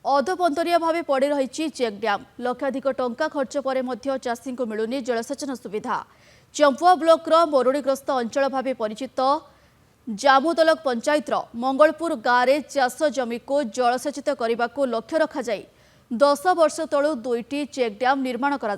अधपंतरिया भाव पड़ रही चेक डैम लक्षाधिक टंका खर्च पर चाषी को मिलुनी जलसेचन सुविधा। चंपुआ ब्लॉक मरुड़ीग्रस्त अंचल भाव परिचित जामुदलक पंचायतर मंगलपुर गाँव में चाष जमी को जलसेचित करने को लक्ष्य रखा 10 वर्ष तलू 2टी चेक डैम निर्माण करा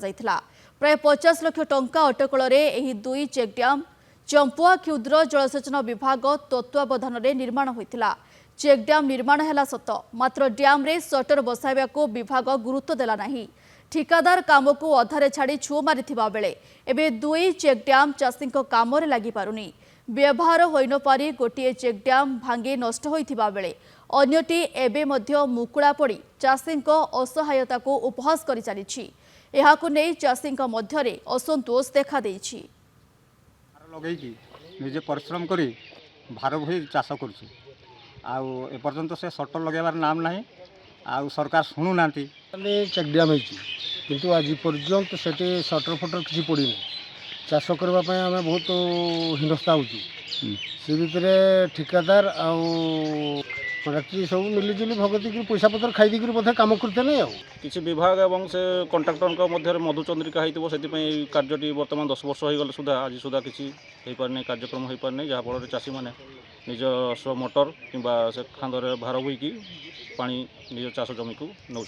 प्राय 50 लाख टंका अटकल दुई चेक डैम चंपुआ क्षुद्र जलसेचन विभाग तत्वावधान में निर्माण होता। चेक डैम निर्माण है सत, मात्र डैम रे सटर बसाइबा को विभाग गुरुत्व देला नहीं। ठिकादार काम को अधारे छाड़ी छू मारी बेले एबे दुई चेक डैम चाषी काम लगी पारुनी। व्यवहार हो न पारी गोटे चेक डैम भांगी नष्ट होइथिबा बेले अन्यटी एबे मध्य मुकुला पड़ी चाषी असहायता को उपहास करि चलिछि। एहाकु नै चाषी मध्यरे असंतोष देखा देइछि। लगेगी निजे परिश्रम करी भार भई चाष करुछि आउ एपर्यंत से सटर लगेबार नाम नहीं आउ सरकार शुणु ना चेक डैम किंतु आज पर्यंत से सटर फटर किसी पड़नी चाष करने आम बहुत हिनस्ता हो भितर ठिकादार आक्ट्री सब मिलजुली भगती पैसा पतर खाई बोधे कम करते नहीं किसी विभाग एवं से कंट्राक्टर मध्य मधुचंद्रिका होती कार्यटी बर्तमान 10 वर्ष हो गले सुधा आज सुधा किसी हो पारे कार्यक्रम हो पारे जहाँफल चाषी मैंने निज मोटर कि खांदे भार बोईकी पानी निज चाष जमी को नौ।